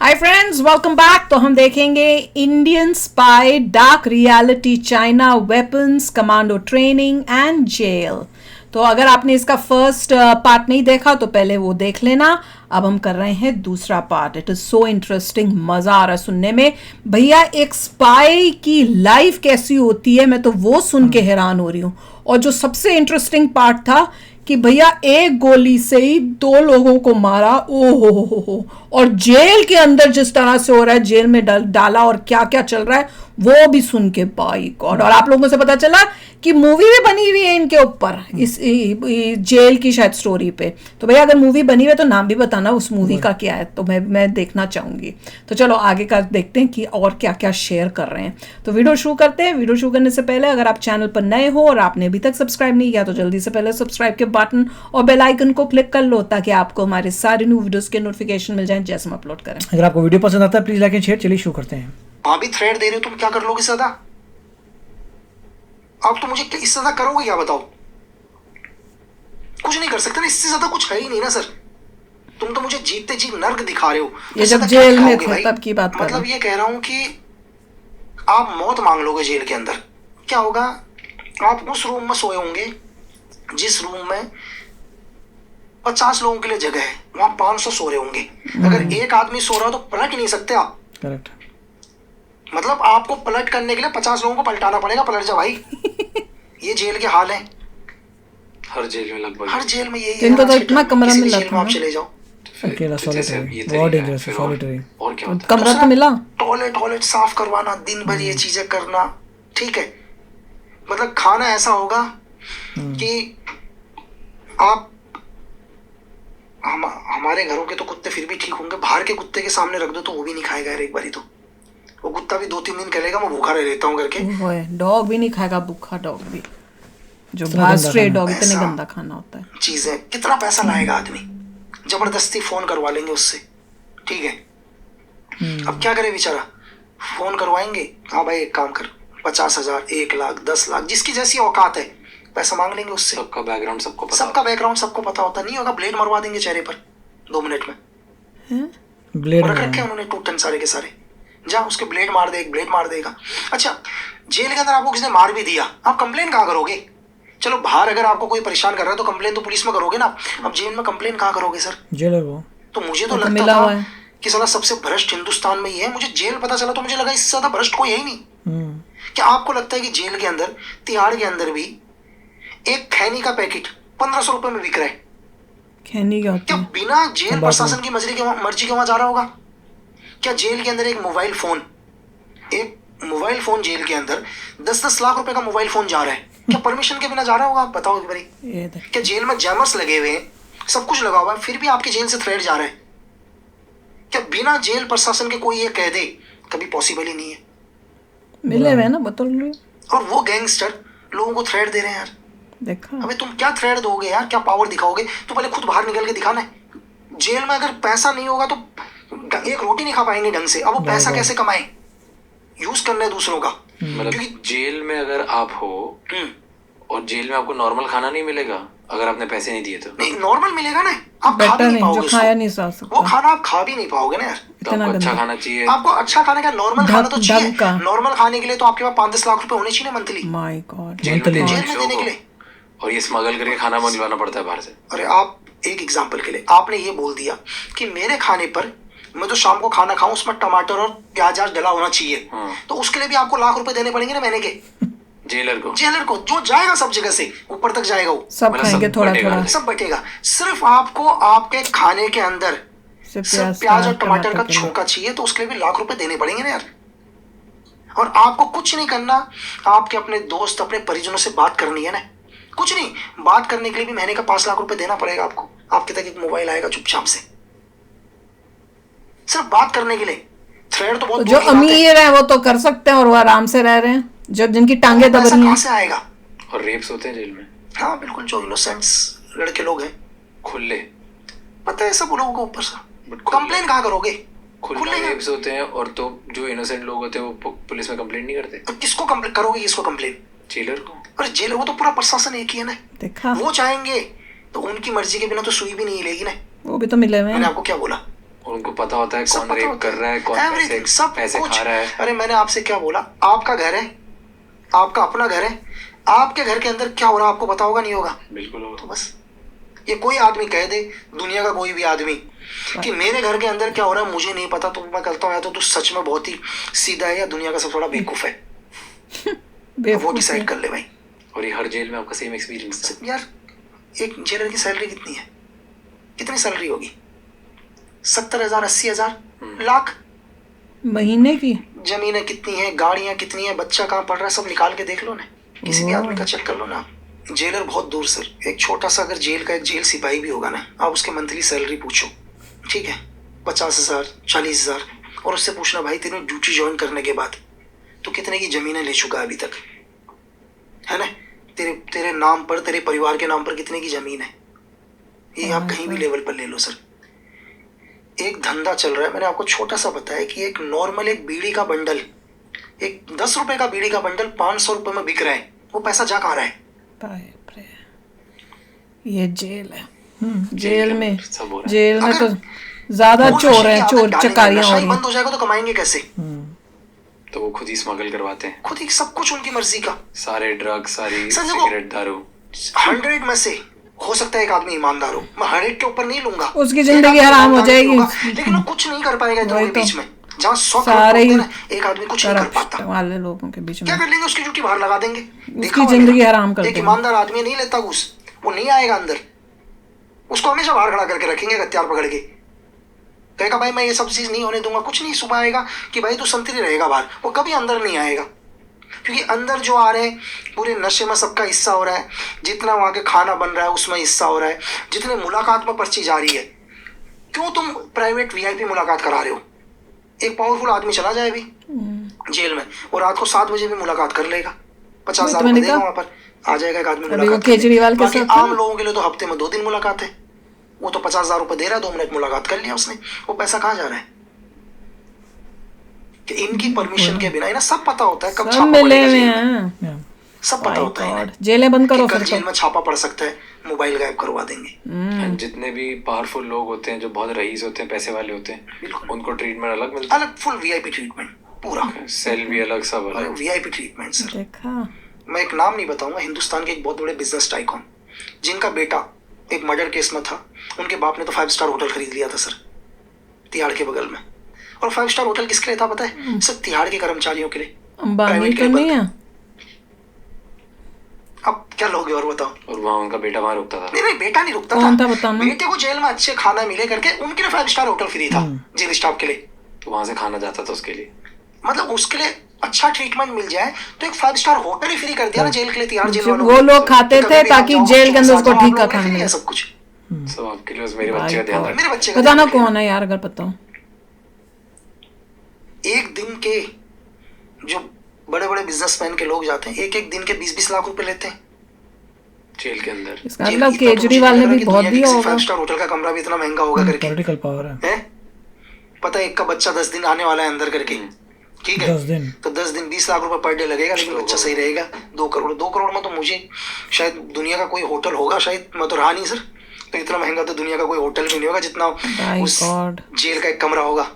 Hi friends, welcome back. तो हम देखेंगे Indian spy, dark reality, China weapons, commando training and jail. तो अगर आपने इसका फर्स्ट पार्ट नहीं देखा तो पहले वो देख लेना। अब हम कर रहे हैं दूसरा part. It is so interesting, मजा आ रहा है सुनने में। भैया एक स्पाई की लाइफ कैसी होती है, मैं तो वो सुन के हैरान हो रही हूँ। और जो सबसे इंटरेस्टिंग पार्ट था कि भैया एक गोली से ही 2 लोगों को मारा। ओ हो। और जेल के अंदर जिस तरह से हो रहा है, जेल में डाला और क्या क्या चल रहा है वो भी सुन के, बाई गॉड। और आप लोगों से पता चला कि मूवी भी बनी हुई है इनके ऊपर, इस जेल की शायद स्टोरी पे। तो भैया अगर मूवी बनी हुई है तो नाम भी बताना उस मूवी का क्या है, तो मैं देखना चाहूंगी। तो चलो आगे का देखते हैं कि और क्या क्या शेयर कर रहे हैं। तो वीडियो शुरू करते हैं। वीडियो शुरू करने से पहले अगर आप चैनल पर नए हो और आपने अभी तक सब्सक्राइब नहीं किया तो जल्दी से पहले सब्सक्राइब के बटन और बेल आइकन को क्लिक कर लो ताकि आपको हमारे सारे न्यू वीडियोस के नोटिफिकेशन मिल जाएं जैसे हम अपलोड करें। अगर आपको वीडियो पसंद आता है प्लीज लाइक एंड शेयर। चलिए शुरू करते हैं। वहां भी थ्रेड दे रहे हो, तुम क्या कर लोगे सदा? अब तो मुझे इससे ज्यादा करोगे क्या बताओ? कुछ नहीं कर सकते ना, इससे ज्यादा कुछ है ही नहीं ना सर। तुम तो मुझे जीतते जी नर्क दिखा रहे हो। ये जब जेल में थे तब की बात कर रहा हूं। मतलब ये कह रहा हूं कि आप मौत मांग लोगे जेल के अंदर। क्या होगा? आप उस रूम में सोए होंगे जिस रूम में 50 लोगों के लिए जगह है, वहां 500 सो रहे होंगे। अगर एक आदमी सो रहा हो तो पलट नहीं सकते आप। करेक्ट। मतलब आपको पलट करने के लिए 50 लोगों को पलटाना पड़ेगा। पलट जा भाई। ये जेल के हाल है, हर जेल में लगभग हर जेल में यही है। इनको तो इतना कमरा किसी मिला जेल में था आप चले जाओ, अकेला सॉलिटरी, बहुत डेंजरस है सॉलिटरी। और क्या होता है? कमरा तो मिला। टॉयलेट साफ करवाना, दिन भर ये चीजें करना, ठीक है। मतलब खाना ऐसा होगा कि आप हमारे घरों के तो कुत्ते फिर भी ठीक होंगे, बाहर के कुत्ते के सामने रख दो तो वो भी नहीं खाएगा यार। एक बारी तो वो कुत्ता भी 2-3 दिन कहेगा मैं भूखा रह लेता हूँ करके। डॉग भी नहीं खाएगा, भूखा डॉग भी, जो बाहर स्ट्रे डॉग, इतने गंदा खाना होता है। चीज है, कितना पैसा लाएगा आदमी? जबरदस्ती फोन करवा लेंगे उससे, ठीक है। अब क्या करे बेचारा? फोन करवाएंगे, हाँ भाई एक काम कर, 50,000, 1 लाख, 10 लाख, जिसकी जैसी औकात है पैसा मांग लेंगे उससे। सबका बैकग्राउंड सबको पता होता नहीं होगा। ब्लेड मरवा देंगे चेहरे पर 2 मिनट में। ब्लेड रख रखे उन्होंने टूटन सारे के सारे। जा उसके ब्लेड मार दे, एक ब्लेड मार देगा। अच्छा, जेल के अंदर आपको किसी ने मार भी दिया, आप कंप्लेन कहाँ करोगे? चलो बाहर अगर आपको कोई परेशान कर रहा है तो कंप्लेन तो पुलिस में करोगे ना। अब जेल में कंप्लेन कहाँ करोगे सर? जेलर वो। तो मुझे तो लगता था कि साला सबसे भ्रष्ट हिंदुस्तान में ही है। मुझे जेल पता चला तो मुझे लगा इससे ज्यादा भ्रष्ट कोई है ही नहीं। क्या आपको लगता है कि जेल के अंदर, तिहाड़ के अंदर भी एक खैनी का पैकेट 1500 रुपए में बिक रहा है? खैनी क्या बिना जेल प्रशासन की मर्जी के वहां जा रहा होगा? क्या जेल के अंदर एक मोबाइल फोन जेल के अंदर 10-10 लाख रुपए का मोबाइल फोन जा रहा है, क्या परमिशन के बिना जा रहा होगा? आप बताओ एक बारी। क्या जेल में जैमर्स लगे हुए हैं, सब कुछ लगा हुआ है, फिर भी आपकी जेल से थ्रेड जा रहा है? क्या बिना जेल प्रशासन के कोई ये कह दे? कभी पॉसिबल ही नहीं है। मिले हुए ना, बता लो। और वो गैंगस्टर लोगों को थ्रेड दे रहे हैं यार। देखा? अबे तुम क्या थ्रेड दोगे यार? क्या पावर दिखाओगे? तो पहले खुद बाहर निकल के दिखाना है। जेल में अगर पैसा नहीं होगा तो एक रोटी नहीं खा पाएंगे ढंग से। अब वो पैसा कैसे कमाए? यूज करना है दूसरों का। मतलब जेल में अगर आप हो और जेल में आपको नॉर्मल खाना नहीं मिलेगा अगर आपने पैसे नहीं दिए तो? नहीं, नॉर्मल मिलेगा ना, आप खा भी नहीं पाओगे। जो खाया नहीं जा सकता वो खाना आप खा भी नहीं पाओगे ना यार। तो आपको अच्छा खाना चाहिए। आपको अच्छा खाना क्या, नॉर्मल खाना तो चाहिए। नॉर्मल खाने के लिए तो आपके पास 5-10 लाख रुपए होने चाहिए मंथली। माय गॉड, जेल में देने के लिए। और ये स्मगल करके खाना मंगवाना पड़ता है बाहर से। अरे आप एक एग्जाम्पल के लिए आपने ये बोल दिया कि मेरे खाने पर, मैं जो शाम को खाना खाऊं उसमें टमाटर और प्याज डला होना चाहिए, तो उसके लिए भी आपको लाख रुपए देने पड़ेंगे ना महीने के। जेलर को जो जाएगा सब जगह से ऊपर तक जाएगा, वो सब खाएंगे थोड़ा, सब बटेगा। सिर्फ आपको आपके खाने के अंदर सिर्फ प्याज और टमाटर का छोंका चाहिए, तो उसके लिए भी लाख रुपए देने पड़ेंगे ना यार। और आपको कुछ नहीं करना, आपके अपने दोस्त, अपने परिजनों से बात करनी है ना, कुछ नहीं, बात करने के लिए भी महीने का 5 लाख रुपए देना पड़ेगा आपको। आपके तक एक मोबाइल आएगा चुपचाप से, सिर्फ बात करने के लिए। थ्रेड तो बहुत जो अमीर है वो तो कर सकते हैं और वो आराम से रह रहे हैं, जब जिनकी टांगे दब रही हैं। से आएगा? और रेप्स होते हैं जेल में। हाँ बिल्कुल, जो इनोसेंट्स लड़के लोग हैं खुले, पता है सब लोगों को ऊपर से। कंप्लेन कहाँ करोगे? खुले रेप्स होते हैं। और तो जो इनोसेंट लोग होते हैं वो पुलिस में कंप्लेन नहीं करते। तो किसको कंप्लेन करोगे? किसको कंप्लेन? जेलर को। अरे जेलर, वो तो पूरा प्रशासन एक ही है ना। देखा? वो चाहेंगे तो उनकी मर्जी के बिना तो सुई भी नहीं लेगी ना। वो भी तो मिले हुए हैं। मैंने आपको क्या बोला? और उनको पता होता है सब कौन पता रेप होता कर रहा है, कौन एवरीथिंग, सब पैसे कुछ। खा रहा है। अरे मैंने आपसे क्या बोला, आपका घर है, आपका अपना घर है, आपके घर के अंदर क्या हो रहा है आपको पता होगा नहीं होगा? बिल्कुल होगा। तो बस ये कोई आदमी कह दे, दुनिया का कोई भी आदमी, कि मेरे घर के अंदर क्या हो रहा है मुझे नहीं पता, तो मैं कहता हूँ या तो तू सच में बहुत ही सीधा है या दुनिया का सबसे बड़ा बेवकूफ है। वो बेवकूफ डिसाइड है। कर ले भाई। और ये हर जेल में आपका सेम एक्सपीरियंस था? यार एक जेलर की सैलरी कितनी है, कितनी सैलरी होगी? 70,000, 80,000, लाख। महीने की। जमीनें कितनी है, गाड़ियां कितनी है, बच्चा कहाँ पढ़ रहा है, सब निकाल के देख लो ना, किसी भी आदमी का चेक कर लो ना। जेलर बहुत दूर सर, एक छोटा सा अगर जेल का एक जेल सिपाही भी होगा ना, आप उसके मंथली सैलरी पूछो, ठीक है, 50,000, 40,000, और उससे पूछना भाई तेरे ड्यूटी ज्वाइन करने के बाद तो कितने की जमीनें ले चुका है अभी तक, है ना, तेरे नाम पर, तेरे परिवार के नाम पर कितने की जमीन है, ये आप कहीं भी लेवल पर ले लो सर। एक धंधा चल रहा है, मैंने आपको छोटा सा बताया कि एक नॉर्मल एक बीड़ी का बंडल, एक 10 रुपए का बीड़ी का बंडल 500 रुपए में बिक रहा है, वो पैसा जा कहाँ रहा है? बाप रे, ये जेल है। जेल में, सब हो रहा है। जेल में तो अगर ज्यादा वो चोर नशे हैं, की आदत चोर डालेंगे, चकारियां हो नशा ही रही बंद हो जाएगा तो कमाएंगे कैसे? तो वो खुद ही स्मगल करवाते हैं, खुद ही सब कुछ उनकी मर्जी का। सारे ड्रग्स, सारी सर देखो, सिगरेट, दारू। 100 में से हो सकता है एक आदमी ईमानदार हो, मैं 100 के ऊपर नहीं लूंगा, उसकी एक जिंदगी आदमी हराम हो ईमानदार नहीं जाएगी। होगा, लेकिन वो कुछ नहीं कर पाएगा दोनों वही के तो। बीच में। जहाँ 100 सारे करोड़ ही होते हैं ना, एक आदमी कुछ नहीं कर करप्ट पाता, वाले लोगों के बीच में क्या कर लेंगे? उसकी ड्यूटी बाहर लगा देंगे। उसकी जिंदगी हराम कर एक देंगे। ईमानदार आदमी नहीं लेता घूस, वो नहीं आएगा अंदर, उसको हमेशा बाहर खड़ा करके रखेंगे हथियार पकड़ के, कहेगा भाई मैं ये सब चीज नहीं होने दूंगा, कुछ नहीं। सुबह आएगा कि भाई तू संतरी रहेगा बाहर, वो कभी अंदर नहीं आएगा, क्योंकि अंदर जो आ रहे हैं पूरे नशे में सबका हिस्सा हो रहा है, जितना वहां के खाना बन रहा है उसमें हिस्सा हो रहा है, जितने मुलाकात में पर्ची जा रही है। क्यों तुम प्राइवेट वीआईपी मुलाकात करा रहे हो? एक पावरफुल आदमी चला जाए भी जेल में, वो रात को 7 बजे भी मुलाकात कर लेगा, 50,000 रुपये देगा, वहां पर आ जाएगा एक आदमी अभी वो मुलाकात केजरीवाल के बाकी साथ था आम ना? लोगों के लिए तो हफ्ते में 2 दिन मुलाकात है, वो तो 50,000 रुपये दे रहा है, 2 मिनट मुलाकात कर लिया उसने, वो पैसा कहाँ जा रहा है? कि इनकी परमिशन के बिना, इन्हें सब पता होता है कब सब छापा मिले पड़ेगा हुए जेल में, Yeah. सब पता होता है गॉड, जेलें बंद कि करो कल फिर जेल तो। में छापा पड़ सकता है, मोबाइल गायब करवा देंगे। And जितने भी पावरफुल लोग होते हैं, जो बहुत रईस होते हैं, पैसे वाले होते हैं, बिल्कुल। उनको ट्रीटमेंट अलग मिलता अलग फुल वीआईपी ट्रीटमेंट पूरा, है, सेल भी अलग, सब अलग। VIP treatment sir. देखा, मैं एक नाम नहीं बताऊंगा, हिंदुस्तान के एक बहुत बड़े बिजनेस टाइकॉन, जिनका बेटा एक मर्डर केस में था, उनके बाप ने तो 5 स्टार होटल खरीद लिया था सर, तिहाड़ के बगल में। और 5 स्टार होटल किसके लिए था पता है? सिर्फ तिहाड़ के कर्मचारियों के लिए, अंबानी प्राइवेट तो लेवल नहीं है? अब क्या लोगे और बताओ? और वहाँ उनका बेटा वहाँ रुकता था। नहीं नहीं, बेटा नहीं रुकता कौन था, था बताना? बेटे को जेल में अच्छे खाना मिले करके उनके लिए 5 स्टार होटल फ्री था जेल स्टाफ के लिए। तो वहाँ से खाना जाता था उसके लिए, मतलब उसके लिए अच्छा ट्रीटमेंट मिल जाए तो एक 5 स्टार होटल ही फ्री कर दिया ना जेल के लिए, तिहाड़ जेल वालों वो को। लोग खाते तो थे कभी भी आप ताकि जाओ, जेल के अंदर बच्चों उसको के साथ ठीक का जाओ, आप खाना लोगों ने मिले। फ्री है सब कुछ। सब आपके लिए, बस मेरे बच्चे का ध्यान रखना। मेरे बच्चे का बताना ध्यान रखिए। कौन है यार, अगर पता हो। एक दिन के जो बड़े बड़े बिजनेसमैन के लोग जाते हैं, एक दिन के 20-20 लाख रुपए लेते हैं जेल के अंदर। इसका मतलब केजरीवाल ने भी बहुत दिया होगा। 5 स्टार होटल का कमरा भी इतना महंगा होगा करके, पॉलिटिकल पावर है। है पता है? एक का बच्चा 10 दिन आने वाला है अंदर करके, ठीक है, 10 दिन तो 10 दिन 20 लाख रुपए पर डे लगेगा, लेकिन बच्चा सही रहेगा। 2 करोड़ में तो मुझे शायद दुनिया का कोई होटल होगा, शायद मैं तो रहा नहीं सर, तो इतना महंगा तो दुनिया का कोई होटल भी नहीं होगा जितना My उस God. जेल का एक कमरा होगा।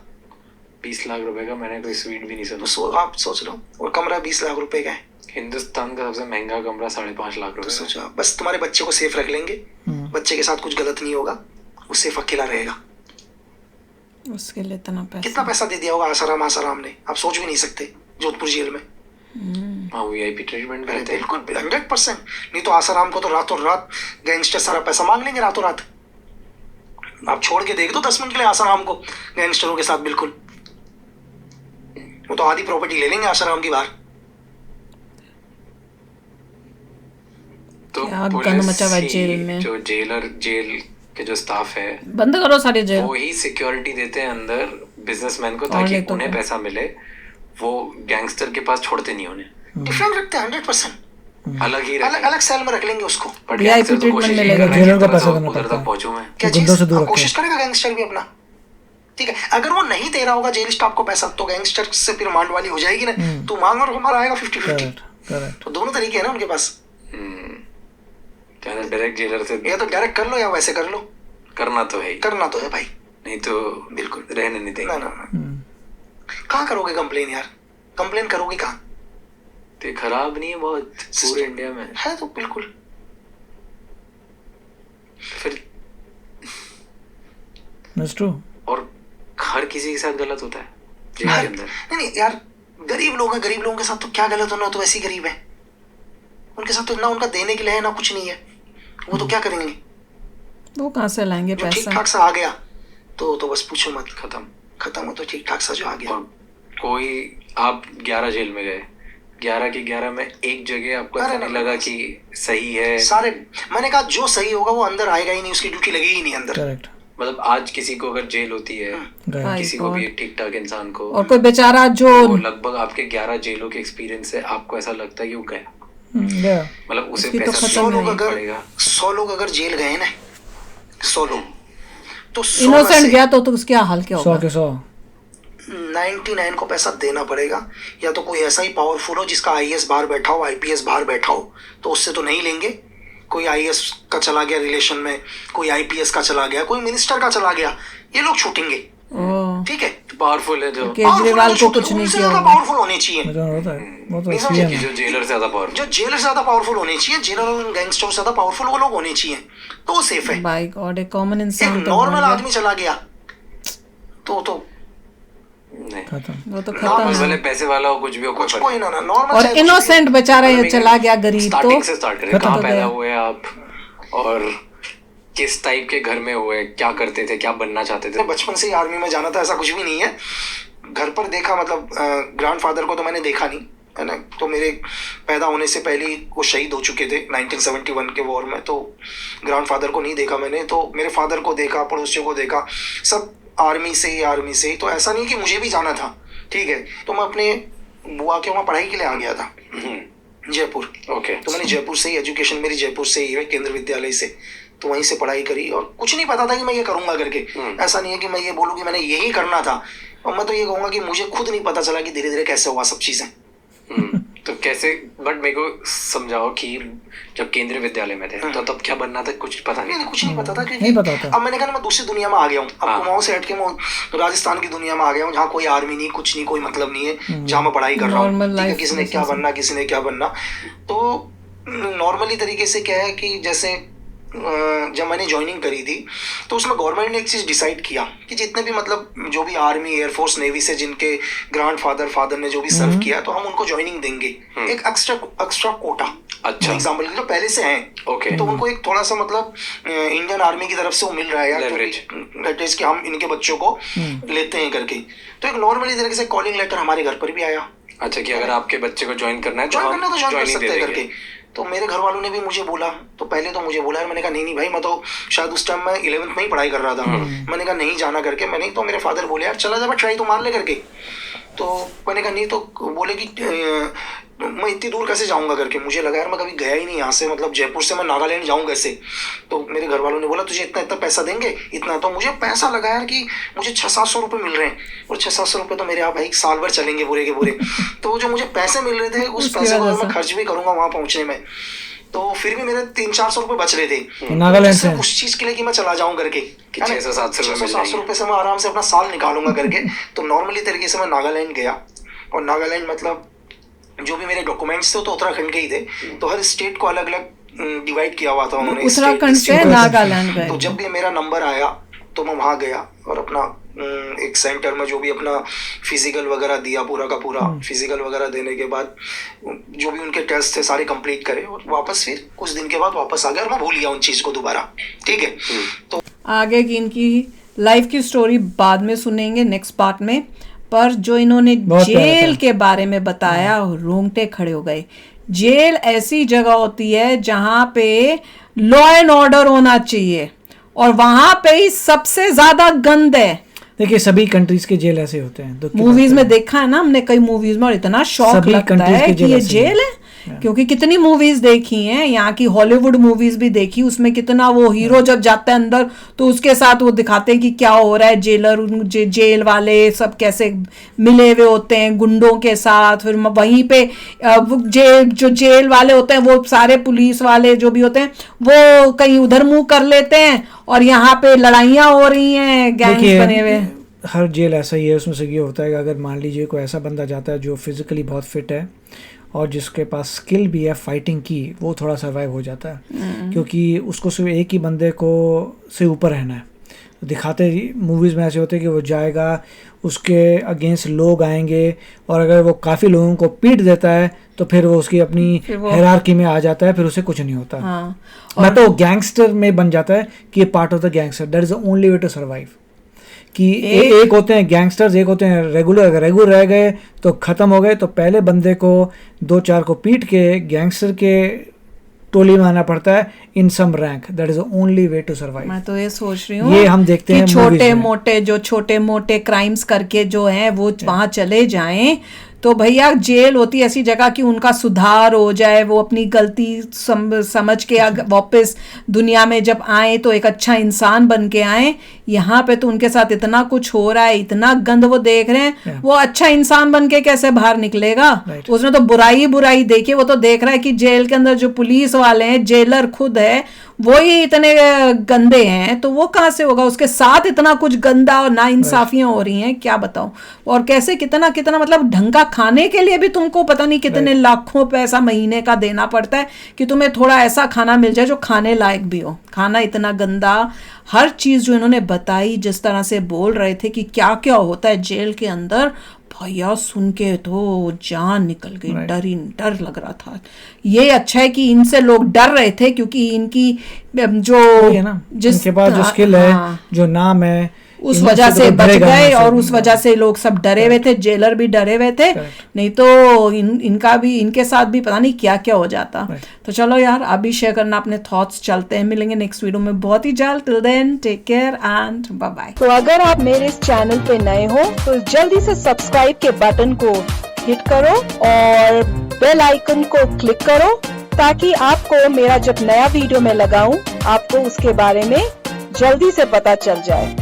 20 लाख रुपए का मैंने कोई स्वीट भी नहीं तो सुना। आप सोच लो, और कमरा 20 लाख रुपए का है, हिंदुस्तान का सबसे महंगा कमरा 5.5 लाख तो रुपए का। सोचो आप, बस तुम्हारे बच्चे को सेफ रख लेंगे, बच्चे के साथ कुछ गलत नहीं होगा, वो सेफ अकेला रहेगा। उसके लिए इतना कितना पैसा। पैसा दे दिया होगा आसाराम ने, आप सोच भी नहीं सकते, जोधपुर जेल में। हाँ, वीआईपी ट्रीटमेंट भी अरे रहते हैं। बिल्कुल 100%। नहीं तो आसाराम को तो रातों रात गैंगस्टर सारा पैसा मांग लेंगे रातों रात। आप छोड़ के देख दो 10 मिनट के लिए आसाराम को गैंगस्टरों के साथ, बिल्कुल वो तो आधी प्रॉपर्टी ले लेंगे आसाराम की बाहर। तो क्या गंद पुलिस मचा हुआ है ही, जेल में। जो जेल के जो स्टाफ है, बंद करो सारी जेल। वो ही सिक्योरिटी देते हैं अंदर बिजनेसमैन को, और ताकि नहीं तो उन्हें क्या। पैसा मिले। वो गैंगस्टर के पास छोड़ते नहीं उन्हें, डिफरेंट रखते हैं 100%, अलग ही अलग रखते अलग सेल में रख लेंगे उसको। बट VIP गैंगस्टर तो treatment कोशिश मिलेगा। कर रहे हैं जेलर कि का पैसा तरह से देना उधर पड़ता तक है। पहुंचूं मैं। क्या गुंडों चीज? से दूर हाँ, रखें। कोशिश करेगा गैंगस्टर भी अपना, ठीक है। अगर वो नहीं दे रहा होगा जेल स्टाफ को पैसा, तो गैंगस्टर से फिर मांड वाली हो जाएगी ना, तू मांग और हमारा आएगा 50-50। करेक्ट। तो दोनों तरीके हैं ना उनके पास, डायरेक्ट जेलर से या तो डायरेक्ट कर लो या वैसे कर लो, करना तो है ही। करना तो है भाई। नहीं तो बिल्कुल रहने नहीं देंगे। ना कहाँ करोगे कंप्लेन यार, कंप्लेन करोगे कहाँ? तो ये खराब नहीं है बहुत पूरे इंडिया में है तो बिल्कुल। फिर That's true. और हर किसी के साथ गलत होता है जेल के अंदर। नहीं यार, गरीब लोग हैं, गरीब लोगों के साथ तो क्या गलत होना, तो वैसे ही गरीब है। उनके साथ तो ना उनका देने के लिए है ना कुछ नहीं है, वो तो क्या करेंगे? वो कहाँ से लाएंगे जो ठीक पैसा? ठाक सा आ गया तो बस पूछो मत, खत्म हो। तो ठीक ठाक सा जो आ गया, और कोई आप 11 जेल में गए, 11 के 11 में एक जगह आपको ऐसा नहीं लगा कि सही है? सारे मैंने कहा जो सही होगा वो अंदर आएगा ही नहीं, उसकी ड्यूटी लगेगी ही नहीं अंदर। Correct. मतलब आज किसी को अगर जेल होती है, Right. किसी को भी ठीक ठाक इंसान को, और कोई बेचारा जो वो लगभग आपके 11 जेलों के एक्सपीरियंस से आपको ऐसा लगता है कि वो गया, Yeah. मतलब उसे उसकी तो पैसा खत्म देना है। ही पड़ेगा। 100 लोग अगर जेल गए ना, 100 लोग, तो 100 इनोसेंट गया तो उसके हाल क्या 100 होगा? के 100. 99 को पैसा देना पड़ेगा। या तो कोई ऐसा ही पावरफुल हो जिसका आईएएस बाहर बैठा हो, आईपीएस बाहर बैठा हो, तो उससे तो नहीं लेंगे। कोई आईएएस का चला गया रिलेशन में, कोई आईपीएस का चला गया, कोई मिनिस्टर का चला गया, ये लोग छूटेंगे। ओह, ठीक है, पावरफुल है जो केजरीवाल को कुछ नहीं उनसे किया ज्यादा होगा। पावरफुल होने चाहिए, मजा होता है. वो तो नहीं experience समझे? है. जो जेलर से ज्यादा पावरफुल, जो जेलर से ज्यादा पावरफुल होने चाहिए, जेलर और गैंगस्टर से ज्यादा पावरफुल वो लोग होने चाहिए, तो वो सेफ है। बाय गॉड, एक कॉमन एक इंसान तो नॉर्मल बन गया। आदमी चला गया तो नहीं, खत्म. वो तो नॉर्मल खत्म भले है। पैसे वाला हो कुछ भी हो, कोई कुछ फर्क कोई ना नॉर्मल। और इनोसेंट बेचारा ये चला गया गरीब, स्टार्टिंग तो से स्टार्ट करें, खत्म कहाँ हो पैदा गया। हुए आप और किस टाइप के घर में हुए, क्या करते थे, क्या बनना चाहते थे? बचपन से ही आर्मी में जाना था, ऐसा कुछ भी नहीं है। घर पर देखा, मतलब ग्रैंडफादर को तो मैंने देखा नहीं है ना, तो मेरे पैदा होने से पहले ही वो शहीद हो चुके थे 1971 के वॉर में, तो ग्रैंडफादर को नहीं देखा मैंने। तो मेरे फादर को देखा, पड़ोसियों को देखा, सब आर्मी से ही। तो ऐसा नहीं कि मुझे भी जाना था, ठीक है, तो मैं अपने बुआ के वहाँ पढ़ाई के लिए आ गया था जयपुर। ओके, तो मैंने जयपुर से ही, एजुकेशन मेरी जयपुर से ही है, केंद्र विद्यालय से, तो वहीं से पढ़ाई करी। और कुछ नहीं पता था कि मैं ये करूंगा करके, ऐसा नहीं है कि मैं ये बोलूँ कि मैंने यही करना था। और मैं तो ये कहूँगा कि मुझे खुद नहीं पता चला कि धीरे धीरे कैसे हुआ सब चीज़ें। तो कैसे, बट मेरे को समझाओ कि जब केंद्रीय विद्यालय में थे तो तब क्या बनना था, कुछ पता नहीं? नहीं, कुछ नहीं पता था, क्योंकि नहीं पता था. अब मैंने कहा ना, मैं दूसरी दुनिया में आ गया हूँ। अब कुमाऊं से हट के मैं राजस्थान की दुनिया में आ गया हूँ, जहाँ कोई आर्मी नहीं, कुछ नहीं, कोई मतलब नहीं है, जहाँ मैं पढ़ाई कर रहा हूँ। Normal ठीक है, life किसी ने क्या बनना, किसी ने क्या बनना। तो नॉर्मली तरीके से क्या है कि जैसे जब मैंने ज्वाइनिंग करी थी तो उसमें गवर्नमेंट ने एक चीज़ डिसाइड किया कि जितने भी, मतलब जो भी आर्मी, एयरफोर्स, नेवी से जिनके फादर ने जो भी सर्व किया, तो हम उनको ज्वाइनिंग देंगे, एक एक्स्ट्रा कोटा। अच्छा, एग्जाम्पल जो पहले से हैं, ओके, तो उनको एक थोड़ा सा, मतलब इंडियन आर्मी की तरफ से वो मिल रहा है यार, लेवरेज कि हम इनके बच्चों को लेते हैं करके। तो एक नॉर्मली तरीके से कॉलिंग लेटर हमारे घर पर भी आया। अच्छा, कि अगर आपके बच्चे को ज्वाइन करना है तो ज्वाइन करना तो ज्वाइन कर joining सकते दे हैं देंगे। करके। तो मेरे घर वालों ने भी मुझे बोला, तो पहले तो मुझे बोला यार, मैंने कहा नहीं भाई, मैं तो शायद उस टाइम मैं 11th में ही पढ़ाई कर रहा था। मैंने कहा नहीं जाना करके, मैंने, तो मेरे फादर बोले यार चला जा, ट्राई तो मार ले करके। तो मैंने कहा नहीं, तो बोले कि मैं इतनी दूर कैसे जाऊंगा करके। मुझे लगा यार मैं कभी गया ही नहीं यहाँ से, मतलब जयपुर से मैं नागालैंड जाऊँ कैसे। तो मेरे घर वालों ने बोला तुझे इतना इतना पैसा देंगे, इतना। तो मुझे पैसा लगा यार कि मुझे 600-700 रुपये मिल रहे हैं, और 600-700 रुपये तो मेरे यहाँ भाई साल भर चलेंगे पूरे के पूरे। तो जो मुझे पैसे मिल रहे थे, उस पैसे को मैं खर्च भी करूंगा वहाँ पहुँचने में, तो फिर भी मेरे 300-400 रुपये बच रहे थे नागालैंड से उस चीज के लिए कि मैं चला जाऊं करके, 600-700 रुपये से मैं आराम से अपना साल निकालूंगा करके। तो नॉर्मली तरीके से मैं नागालैंड गया, और नागालैंड मतलब जो भी मेरे डॉक्यूमेंट्स थे तो उत्तराखंड के ही थे, तो हर स्टेट को अलग अलग डिवाइड किया हुआ था उन्होंने। उत्तराखंड से नागालैंड गए। तो जब भी मेरा नंबर आया तो मैं वहाँ गया, और अपना एक सेंटर में जो भी अपना फिजिकल वगैरह दिया, पूरा का पूरा फिजिकल वगैरह देने के बाद जो भी उनके टेस्ट थे सारे कंप्लीट करे, और वापस फिर कुछ दिन के बाद वापस आ गया, और मैं भूल गया उन चीज़ को दोबारा। ठीक है, तो आगे की इनकी लाइफ की स्टोरी बाद में सुनेंगे नेक्स्ट पार्ट में, पर जो इन्होंने जेल के बारे में बताया, रोंगटे खड़े हो गए। जेल ऐसी जगह होती है जहां पे लॉ एंड ऑर्डर होना चाहिए, और वहां पे ही सबसे ज्यादा गंद है। देखिए सभी कंट्रीज के जेल ऐसे होते हैं, मूवीज में देखा है ना हमने, कई मूवीज में, और इतना शौक लगता है कि ये जेल है, क्योंकि कितनी मूवीज देखी हैं, यहाँ की हॉलीवुड मूवीज भी देखी, उसमें कितना वो हीरो जब जाता है अंदर तो उसके साथ वो दिखाते हैं कि क्या हो रहा है, जेलर जेल वाले सब कैसे मिले हुए होते हैं गुंडों के साथ, फिर वहीं पे जो जेल वाले होते हैं वो सारे पुलिस वाले जो भी होते हैं वो कहीं उधर मुंह कर लेते हैं और यहाँ पे लड़ाइयाँ हो रही हैं गैंग्स बने हुए। हर जेल ऐसा ही है, उसमें से ये होता है कि अगर मान लीजिए कोई ऐसा बंदा जाता है जो फिजिकली बहुत फिट है और जिसके पास स्किल भी है फाइटिंग की, वो थोड़ा सर्वाइव हो जाता है क्योंकि उसको सिर्फ एक ही बंदे को से ऊपर रहना है। दिखाते मूवीज़ में ऐसे होते हैं कि वो जाएगा, उसके अगेंस्ट लोग आएंगे और अगर वो काफ़ी लोगों को पीट देता है तो फिर वो उसकी अपनी हायरार्की में आ जाता है, फिर उसे कुछ नहीं होता। हाँ, मैं तो गैंगस्टर में बन जाता है कि ये part of the gangster, that is the only way to survive. कि एक होते हैं गैंगस्टर्स, एक होते हैं रेगुलर। अगर रेगुलर रह गए तो ख़त्म हो गए, तो पहले बंदे को 2-4 को पीट के गैंगस्टर के टोली में आना पड़ता है in some rank, that is the only way to survive. मैं तो ये सोच रही हूँ ये हम देखते हैं छोटे मोटे क्राइम्स करके जो हैं वो वहां चले जाएं तो भैया जेल होती है ऐसी जगह कि उनका सुधार हो जाए, वो अपनी गलती समझ के वापस दुनिया में जब आए तो एक अच्छा इंसान बन के आए। यहाँ पे तो उनके साथ इतना कुछ हो रहा है, इतना गंद वो देख रहे हैं, वो अच्छा इंसान बन के कैसे बाहर निकलेगा? उसने तो बुराई देखी, वो तो देख रहा है कि जेल के अंदर जो पुलिस वाले हैं, जेलर खुद है, वो ही इतने गंदे हैं, तो वो कहाँ से होगा? उसके साथ इतना कुछ गंदा और नाइंसाफियां हो रही हैं, क्या बताऊं। और कैसे कितना मतलब ढंग का खाने के लिए भी तुमको पता नहीं कितने लाखों पैसा महीने का देना पड़ता है कि तुम्हें थोड़ा ऐसा खाना मिल जाए जो खाने लायक भी हो। खाना इतना गंदा, हर चीज जो इन्होंने बताई, जिस तरह से बोल रहे थे कि क्या क्या होता है जेल के अंदर, भैया सुन के तो जान निकल गई, डर लग रहा था। ये अच्छा है कि इनसे लोग डर रहे थे क्योंकि इनकी जो है ना, जिनके पास जो स्किल है, जो नाम है, उस वजह से बच गए और उस वजह से लोग सब डरे हुए थे, जेलर भी डरे हुए थे, नहीं तो इनके साथ भी पता नहीं क्या क्या हो जाता। तो चलो यार, अभी शेयर करना अपने थॉट्स, चलते हैं, मिलेंगे नेक्स्ट वीडियो में बहुत ही जल्द। Till then take care and bye bye. तो अगर आप मेरे इस चैनल पे नए हो तो जल्दी से सब्सक्राइब के बटन को हिट करो और बेल आइकन को क्लिक करो ताकि आपको मेरा जब नया वीडियो मैं लगाऊं आपको उसके बारे में जल्दी से पता चल जाए।